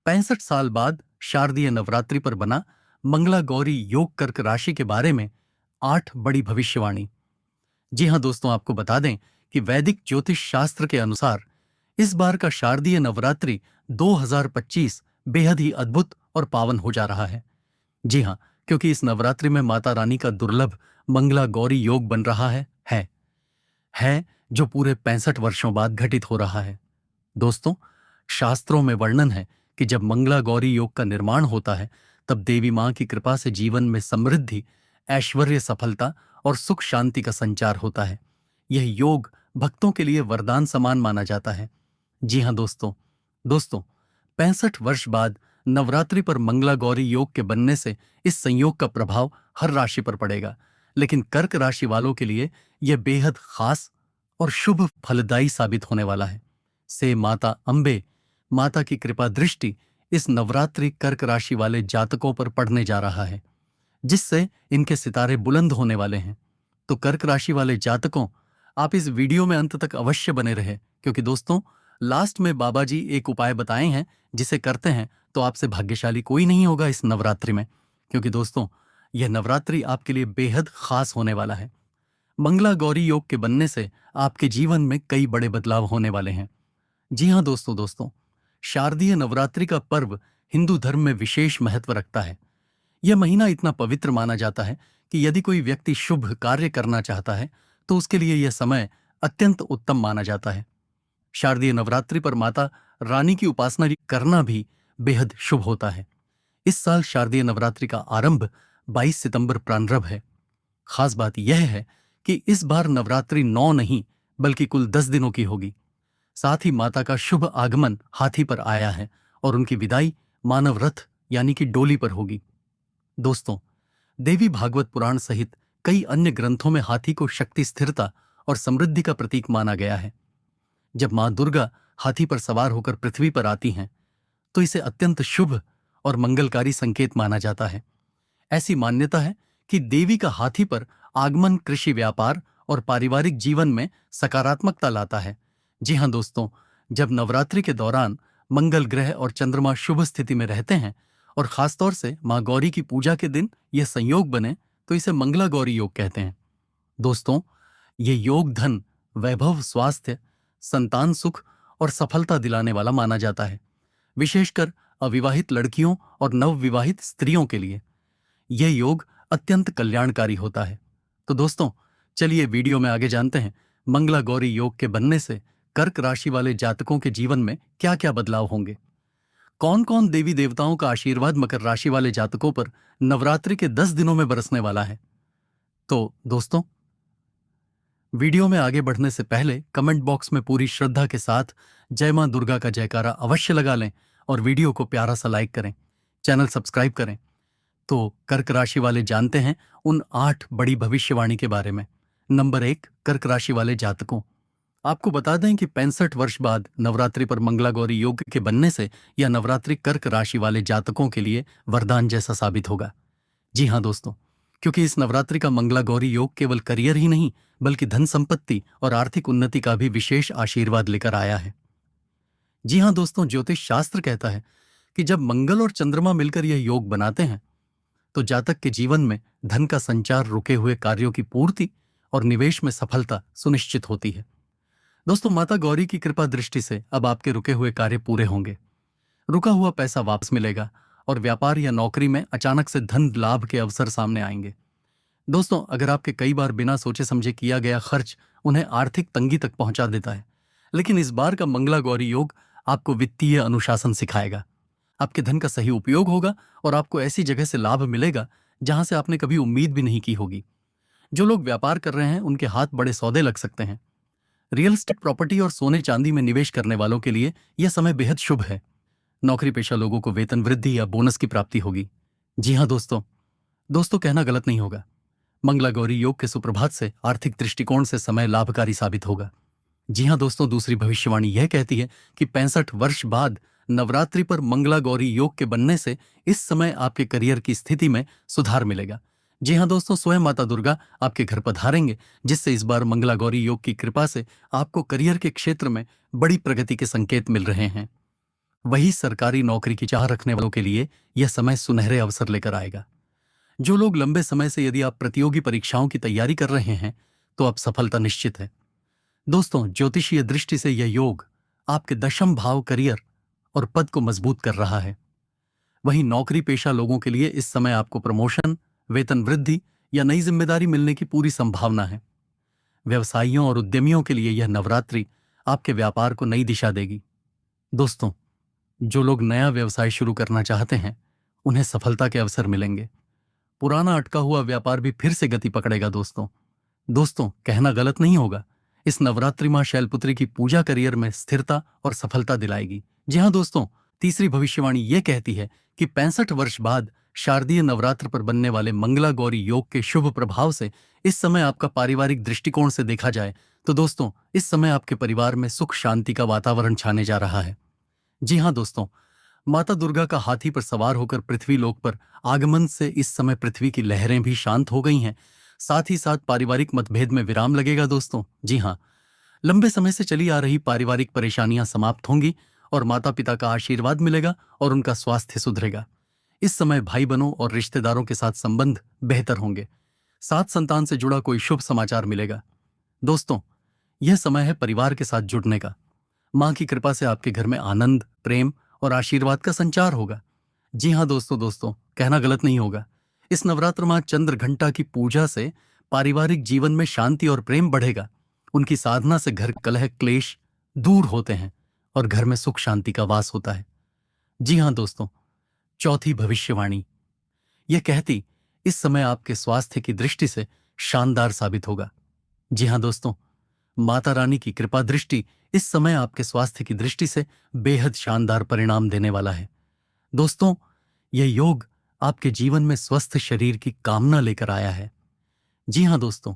65 साल बाद शारदीय नवरात्रि पर बना मंगला गौरी योग कर्क राशि के बारे में 8 बड़ी भविष्यवाणी। जी हां दोस्तों, आपको बता दें कि वैदिक ज्योतिष शास्त्र के अनुसार इस बार का शारदीय नवरात्रि 2025 बेहद ही अद्भुत और पावन हो जा रहा है। जी हां, क्योंकि इस नवरात्रि में माता रानी का दुर्लभ मंगला गौरी योग बन रहा है जो पूरे 65 वर्षों बाद घटित हो रहा है। दोस्तों, शास्त्रों में वर्णन है कि जब मंगला गौरी योग का निर्माण होता है तब देवी मां की कृपा से जीवन में समृद्धि, ऐश्वर्य, सफलता और सुख शांति का संचार होता है। यह योग भक्तों के लिए वरदान समान माना जाता है। जी हां दोस्तों 65 वर्ष बाद नवरात्रि पर मंगला गौरी योग के बनने से इस संयोग का प्रभाव हर राशि पर पड़ेगा, लेकिन कर्क राशि वालों के लिए यह बेहद खास और शुभ फलदायी साबित होने वाला है। से माता अंबे, माता की कृपा दृष्टि इस नवरात्रि कर्क राशि वाले जातकों पर पड़ने जा रहा है, जिससे इनके सितारे बुलंद होने वाले हैं। तो कर्क राशि वाले जातकों, आप इस वीडियो में अंत तक अवश्य बने रहे, क्योंकि दोस्तों लास्ट में बाबा जी एक उपाय बताए हैं जिसे करते हैं तो आपसे भाग्यशाली कोई नहीं होगा इस नवरात्रि में, क्योंकि दोस्तों यह नवरात्रि आपके लिए बेहद खास होने वाला है। मंगला गौरी योग के बनने से आपके जीवन में कई बड़े बदलाव होने वाले हैं। जी हां दोस्तों शारदीय नवरात्रि का पर्व हिंदू धर्म में विशेष महत्व रखता है। यह महीना इतना पवित्र माना जाता है कि यदि कोई व्यक्ति शुभ कार्य करना चाहता है तो उसके लिए यह समय अत्यंत उत्तम माना जाता है। शारदीय नवरात्रि पर माता रानी की उपासना करना भी बेहद शुभ होता है। इस साल शारदीय नवरात्रि का आरंभ 22 सितंबर प्रारंभ है। खास बात यह है कि इस बार नवरात्रि 9 नहीं बल्कि कुल 10 दिनों की होगी। साथ ही माता का शुभ आगमन हाथी पर आया है और उनकी विदाई मानव रथ यानी कि डोली पर होगी। दोस्तों, देवी भागवत पुराण सहित कई अन्य ग्रंथों में हाथी को शक्ति, स्थिरता और समृद्धि का प्रतीक माना गया है। जब मां दुर्गा हाथी पर सवार होकर पृथ्वी पर आती हैं तो इसे अत्यंत शुभ और मंगलकारी संकेत माना जाता है। ऐसी मान्यता है कि देवी का हाथी पर आगमन कृषि, व्यापार और पारिवारिक जीवन में सकारात्मकता लाता है। जी हां दोस्तों, जब नवरात्रि के दौरान मंगल ग्रह और चंद्रमा शुभ स्थिति में रहते हैं और खासतौर से मां गौरी की पूजा के दिन यह संयोग बने तो इसे मंगला गौरी योग कहते हैं। दोस्तों, ये योग धन, वैभव, स्वास्थ्य, संतान सुख और सफलता दिलाने वाला माना जाता है, विशेषकर अविवाहित लड़कियों और नवविवाहित स्त्रियों के लिए यह योग अत्यंत कल्याणकारी होता है। तो दोस्तों चलिए वीडियो में आगे जानते हैं मंगला गौरी योग के बनने से कर्क राशि वाले जातकों के जीवन में क्या क्या बदलाव होंगे। कौन कौन देवी देवताओं का आशीर्वाद मकर राशि वाले जातकों पर नवरात्रि के 10 दिनों में बरसने वाला है। तो दोस्तों वीडियो में आगे बढ़ने से पहले कमेंट बॉक्स में पूरी श्रद्धा के साथ जय मां दुर्गा का जयकारा अवश्य लगा लें और वीडियो को प्यारा सा लाइक करें, चैनल सब्सक्राइब करें। तो कर्क राशि वाले जानते हैं उन 8 बड़ी भविष्यवाणी के बारे में। नंबर 1, कर्क राशि वाले जातकों। आपको बता दें कि 65 वर्ष बाद नवरात्रि पर मंगला गौरी योग के बनने से यह नवरात्रि कर्क राशि वाले जातकों के लिए वरदान जैसा साबित होगा। जी हां दोस्तों, क्योंकि इस नवरात्रि का मंगला गौरी योग केवल करियर ही नहीं बल्कि धन संपत्ति और आर्थिक उन्नति का भी विशेष आशीर्वाद लेकर आया है। जी हां दोस्तों, ज्योतिष शास्त्र कहता है कि जब मंगल और चंद्रमा मिलकर यह योग बनाते हैं तो जातक के जीवन में धन का संचार, रुके हुए कार्यों की पूर्ति और निवेश में सफलता सुनिश्चित होती है। दोस्तों, माता गौरी की कृपा दृष्टि से अब आपके रुके हुए कार्य पूरे होंगे, रुका हुआ पैसा वापस मिलेगा और व्यापार या नौकरी में अचानक से धन लाभ के अवसर सामने आएंगे। दोस्तों, अगर आपके कई बार बिना सोचे समझे किया गया खर्च उन्हें आर्थिक तंगी तक पहुंचा देता है, लेकिन इस बार का मंगला गौरी योग आपको वित्तीय अनुशासन सिखाएगा। आपके धन का सही उपयोग होगा और आपको ऐसी जगह से लाभ मिलेगा जहां से आपने कभी उम्मीद भी नहीं की होगी। जो लोग व्यापार कर रहे हैं उनके हाथ बड़े सौदे लग सकते हैं। रियल एस्टेट, प्रॉपर्टी और सोने चांदी में निवेश करने वालों के लिए यह समय बेहद शुभ है। नौकरी पेशा लोगों को वेतन वृद्धि या बोनस की प्राप्ति होगी। जी हां दोस्तों कहना गलत नहीं होगा। मंगला गौरी योग के सुप्रभात से आर्थिक दृष्टिकोण से समय लाभकारी साबित होगा। जी हां दोस्तों, दूसरी भविष्यवाणी यह कहती है कि 65 वर्ष बाद नवरात्रि पर मंगला गौरी योग के बनने से इस समय आपके करियर की स्थिति में सुधार मिलेगा। जी हां दोस्तों, स्वयं माता दुर्गा आपके घर पधारेंगे, जिससे इस बार मंगला गौरी योग की कृपा से आपको करियर के क्षेत्र में बड़ी प्रगति के संकेत मिल रहे हैं। वही सरकारी नौकरी की चाह रखने वालों के लिए यह समय सुनहरे अवसर लेकर आएगा। जो लोग लंबे समय से यदि आप प्रतियोगी परीक्षाओं की तैयारी कर रहे हैं तो अब सफलता निश्चित है। दोस्तों, ज्योतिषीय दृष्टि से यह योग आपके दशम भाव करियर और पद को मजबूत कर रहा है। वहीं नौकरी पेशा लोगों के लिए इस समय आपको प्रमोशन, वेतन वृद्धि या नई जिम्मेदारी मिलने की पूरी संभावना है। व्यवसायियों और उद्यमियों के लिए यह नवरात्रि आपके व्यापार को नई दिशा देगी। दोस्तों, जो लोग नया व्यवसाय शुरू करना चाहते हैं उन्हें सफलता के अवसर मिलेंगे। पुराना अटका हुआ व्यापार भी फिर से गति पकड़ेगा। दोस्तों, कहना गलत नहीं होगा, इस नवरात्रि मां शैलपुत्री की पूजा करियर में स्थिरता और सफलता दिलाएगी। जी हां दोस्तों, तीसरी भविष्यवाणी यह कहती है कि 65 वर्ष बाद शारदीय नवरात्र पर बनने वाले मंगला गौरी योग के शुभ प्रभाव से इस समय आपका पारिवारिक दृष्टिकोण से देखा जाए तो दोस्तों, इस समय आपके परिवार में सुख शांति का वातावरण छाने जा रहा है। जी हां दोस्तों, माता दुर्गा का हाथी पर सवार होकर पृथ्वी लोक पर आगमन से इस समय पृथ्वी की लहरें भी शांत हो गई हैं। साथ ही साथ पारिवारिक मतभेद में विराम लगेगा। दोस्तों, जी हां, लंबे समय से चली आ रही पारिवारिक परेशानियां समाप्त होंगी और माता पिता का आशीर्वाद मिलेगा और उनका स्वास्थ्य सुधरेगा। इस समय भाई बहनों और रिश्तेदारों के साथ संबंध बेहतर होंगे। सात संतान से जुड़ा कोई शुभ समाचार मिलेगा। दोस्तों, यह समय है परिवार के साथ जुड़ने का। मां की कृपा से आपके घर में आनंद, प्रेम और आशीर्वाद का संचार होगा। जी हां दोस्तों, कहना गलत नहीं होगा, इस नवरात्र मां चंद्र घंटा की पूजा से पारिवारिक जीवन में शांति और प्रेम बढ़ेगा। उनकी साधना से घर कलह क्लेश दूर होते हैं और घर में सुख शांति का वास होता है। जी हां दोस्तों, चौथी भविष्यवाणी यह कहती इस समय आपके स्वास्थ्य की दृष्टि से शानदार साबित होगा। जी हां दोस्तों, माता रानी की कृपा दृष्टि इस समय आपके स्वास्थ्य की दृष्टि से बेहद शानदार परिणाम देने वाला है। दोस्तों, यह योग आपके जीवन में स्वस्थ शरीर की कामना लेकर आया है। जी हां दोस्तों,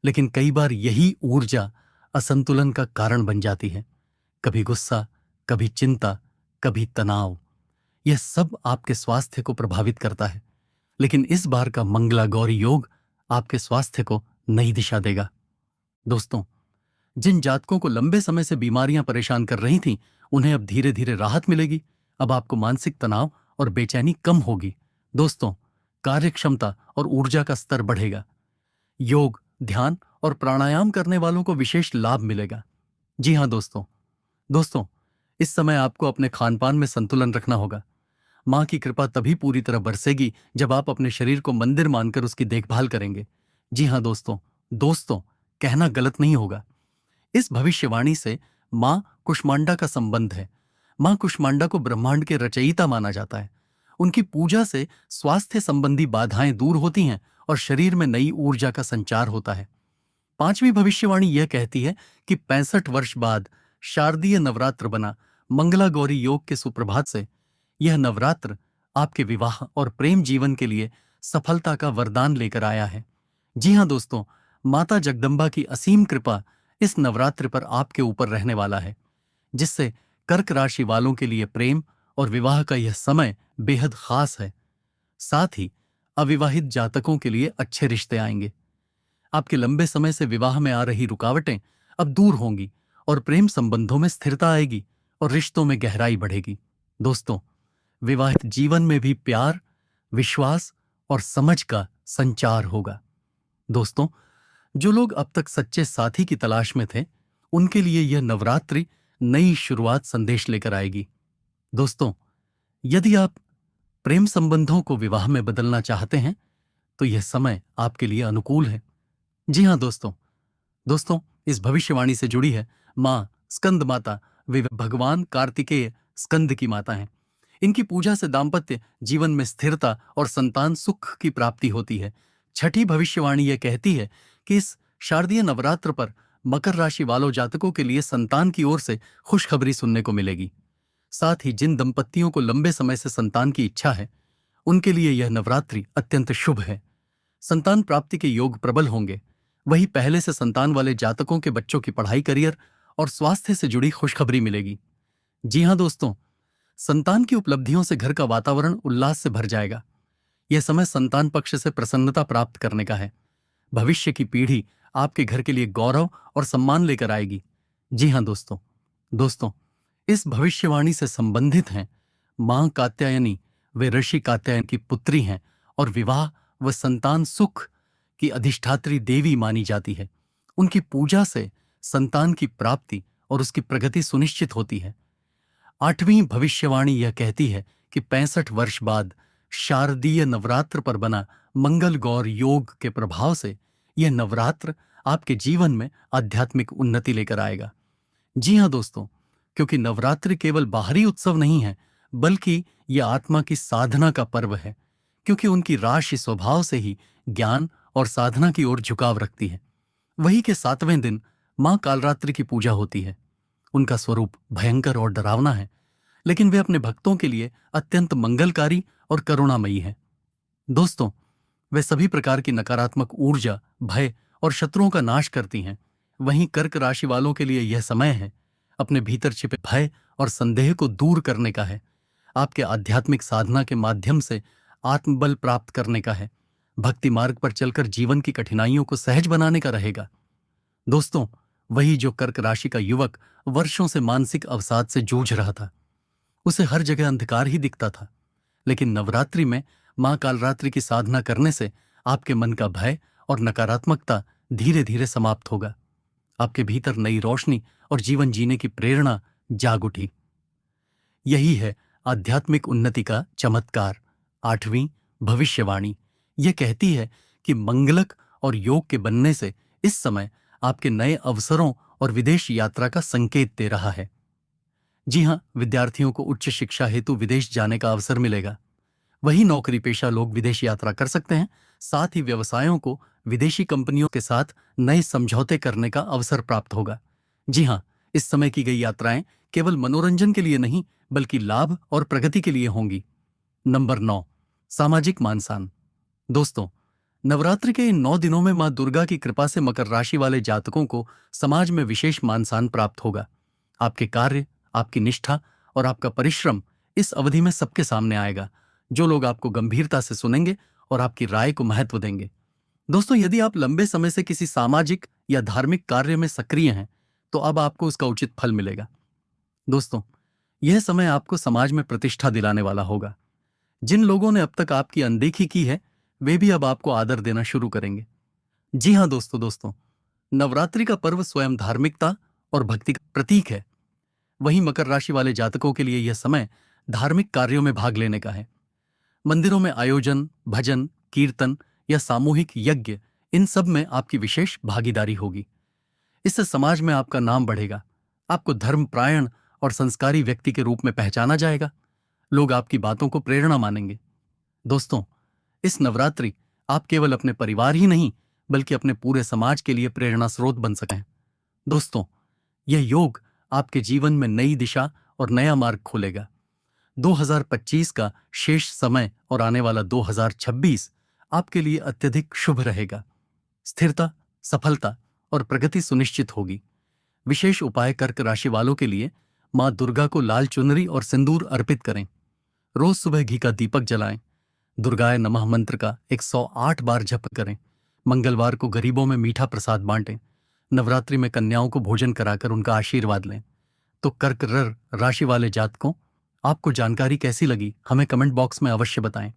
लेकिन कई बार यही ऊर्जा असंतुलन का कारण बन जाती है। कभी गुस्सा, कभी चिंता, कभी तनाव, यह सब आपके स्वास्थ्य को प्रभावित करता है। लेकिन इस बार का मंगला गौरी योग आपके स्वास्थ्य को नई दिशा देगा। दोस्तों, जिन जातकों को लंबे समय से बीमारियां परेशान कर रही थीं, उन्हें अब धीरे धीरे राहत मिलेगी। अब आपको मानसिक तनाव और बेचैनी कम होगी। दोस्तों, कार्यक्षमता और ऊर्जा का स्तर बढ़ेगा। योग, ध्यान और प्राणायाम करने वालों को विशेष लाभ मिलेगा। जी हां दोस्तों, इस समय आपको अपने खानपान में संतुलन रखना होगा। मां की कृपा तभी पूरी तरह बरसेगी जब आप अपने शरीर को मंदिर मानकर उसकी देखभाल करेंगे। जी हां दोस्तों, कहना गलत नहीं होगा, इस भविष्यवाणी से मां कुष्मांडा का संबंध है। मां कुष्मांडा को ब्रह्मांड के रचयिता माना जाता है। उनकी पूजा से स्वास्थ्य संबंधी बाधाएं दूर होती हैं और शरीर में नई ऊर्जा का संचार होता है। पांचवी भविष्यवाणी यह कहती है कि 65 वर्ष बाद शारदीय नवरात्र बना मंगला गौरी योग के सुप्रभात से यह नवरात्र आपके विवाह और प्रेम जीवन के लिए सफलता का वरदान लेकर आया है। जी हां दोस्तों, माता जगदम्बा की असीम कृपा इस नवरात्र पर आपके ऊपर रहने वाला है, जिससे कर्क राशि वालों के लिए प्रेम और विवाह का यह समय बेहद खास है। साथ ही अविवाहित जातकों के लिए अच्छे रिश्ते आएंगे। आपके लंबे समय से विवाह में आ रही रुकावटें अब दूर होंगी और प्रेम संबंधों में स्थिरता आएगी और रिश्तों में गहराई बढ़ेगी। दोस्तों, विवाहित जीवन में भी प्यार, विश्वास और समझ का संचार होगा। दोस्तों, जो लोग अब तक सच्चे साथी की तलाश में थे, उनके लिए यह नवरात्रि नई शुरुआत संदेश लेकर आएगी। दोस्तों, यदि आप प्रेम संबंधों को विवाह में बदलना चाहते हैं तो यह समय आपके लिए अनुकूल है। जी हां दोस्तों, इस भविष्यवाणी से जुड़ी है मां स्कंद माता। वे भगवान कार्तिकेय स्कंद की माता हैं। इनकी पूजा से दाम्पत्य जीवन में स्थिरता और संतान सुख की प्राप्ति होती है। छठी भविष्यवाणी यह कहती है कि इस शारदीय नवरात्र पर मकर राशि वालों जातकों के लिए संतान की ओर से खुशखबरी सुनने को मिलेगी। साथ ही जिन दंपत्तियों को लंबे समय से संतान की इच्छा है, उनके लिए यह नवरात्रि अत्यंत शुभ है। संतान प्राप्ति के योग प्रबल होंगे। वहीं पहले से संतान वाले जातकों के बच्चों की पढ़ाई, करियर और स्वास्थ्य से जुड़ी खुशखबरी मिलेगी। जी हां दोस्तों, संतान की उपलब्धियों से घर का वातावरण उल्लास से भर जाएगा। यह समय संतान पक्ष से प्रसन्नता प्राप्त करने का है। भविष्य की पीढ़ी आपके घर के लिए गौरव और सम्मान लेकर आएगी। जी हां दोस्तों, इस भविष्यवाणी से संबंधित हैं मां कात्यायनी। वे ऋषि कात्यायन की पुत्री हैं और विवाह व संतान सुख की अधिष्ठात्री देवी मानी जाती है। उनकी पूजा से संतान की प्राप्ति और उसकी प्रगति सुनिश्चित होती है। 8वीं भविष्यवाणी यह कहती है कि 65 वर्ष बाद शारदीय नवरात्र पर बना मंगल गौर योग के प्रभाव से यह नवरात्र आपके जीवन में आध्यात्मिक उन्नति लेकर आएगा। जी हां दोस्तों, क्योंकि नवरात्रि केवल बाहरी उत्सव नहीं है, बल्कि यह आत्मा की साधना का पर्व है। क्योंकि उनकी राशि स्वभाव से ही ज्ञान और साधना की ओर झुकाव रखती है। वही के 7वें दिन मां कालरात्रि की पूजा होती है। उनका स्वरूप भयंकर और डरावना है, लेकिन वे अपने भक्तों के लिए अत्यंत मंगलकारी और करुणामयी है। दोस्तों, वे सभी प्रकार की नकारात्मक ऊर्जा, भय और शत्रुओं का नाश करती हैं। वहीं कर्क राशि वालों के लिए यह समय है अपने भीतर छिपे भय और संदेह को दूर करने का है। आपके आध्यात्मिक साधना के माध्यम से आत्मबल प्राप्त करने का है। भक्ति मार्ग पर चलकर जीवन की कठिनाइयों को सहज बनाने का रहेगा। दोस्तों, वही जो कर्क राशि का युवक वर्षों से मानसिक अवसाद से जूझ रहा था, उसे हर जगह अंधकार ही दिखता था, लेकिन नवरात्रि में मां कालरात्रि की साधना करने से आपके मन का भय और नकारात्मकता धीरे धीरे समाप्त होगा। आपके भीतर नई रोशनी और जीवन जीने की प्रेरणा जाग उठी। यही है आध्यात्मिक उन्नति का चमत्कार। 8वीं भविष्यवाणी यह कहती है कि मंगलक और योग के बनने से इस समय आपके नए अवसरों और विदेश यात्रा का संकेत दे रहा है। जी हां, विद्यार्थियों को उच्च शिक्षा हेतु विदेश जाने का अवसर मिलेगा। वही नौकरी पेशा लोग विदेश यात्रा कर सकते हैं। साथ ही व्यवसायों को विदेशी कंपनियों के साथ नए समझौते करने का अवसर प्राप्त होगा। जी हां, इस समय की गई यात्राएं केवल मनोरंजन के लिए नहीं, बल्कि लाभ और प्रगति के लिए होंगी। नंबर 9, सामाजिक मानसान। दोस्तों, नवरात्रि के इन 9 दिनों में मां दुर्गा की कृपा से मकर राशि वाले जातकों को समाज में विशेष मानसान प्राप्त होगा। आपके कार्य, आपकी निष्ठा और आपका परिश्रम इस अवधि में सबके सामने आएगा। जो लोग आपको गंभीरता से सुनेंगे और आपकी राय को महत्व देंगे। दोस्तों, यदि आप लंबे समय से किसी सामाजिक या धार्मिक कार्य में सक्रिय हैं, तो अब आपको उसका उचित फल मिलेगा। दोस्तों, यह समय आपको समाज में प्रतिष्ठा दिलाने वाला होगा। जिन लोगों ने अब तक आपकी अनदेखी की है, वे भी अब आपको आदर देना शुरू करेंगे। जी हां दोस्तों, नवरात्रि का पर्व स्वयं धार्मिकता और भक्ति का प्रतीक है। वहीं मकर राशि वाले जातकों के लिए यह समय धार्मिक कार्यों में भाग लेने का है। मंदिरों में आयोजन, भजन, कीर्तन या सामूहिक यज्ञ, इन सब में आपकी विशेष भागीदारी होगी। इससे समाज में आपका नाम बढ़ेगा। आपको धर्मपरायण और संस्कारी व्यक्ति के रूप में पहचाना जाएगा। लोग आपकी बातों को प्रेरणा मानेंगे। दोस्तों, इस नवरात्रि आप केवल अपने परिवार ही नहीं, बल्कि अपने पूरे समाज के लिए प्रेरणा स्रोत बन सकें। दोस्तों, यह योग आपके जीवन में नई दिशा और नया मार्ग खोलेगा। 2025 का शेष समय और आने वाला 2026 आपके लिए अत्यधिक शुभ रहेगा। स्थिरता, सफलता और प्रगति सुनिश्चित होगी। विशेष उपाय कर्क राशि वालों के लिए मां दुर्गा को लाल चुनरी और सिंदूर अर्पित करें। रोज सुबह घी का दीपक जलाएं। दुर्गाय नमः मंत्र का 108 बार जप करें। मंगलवार को गरीबों में मीठा प्रसाद बांटें। नवरात्रि में कन्याओं को भोजन कराकर उनका आशीर्वाद लें। तो कर्क राशि वाले जातकों, आपको जानकारी कैसी लगी हमें कमेंट बॉक्स में अवश्य बताएं।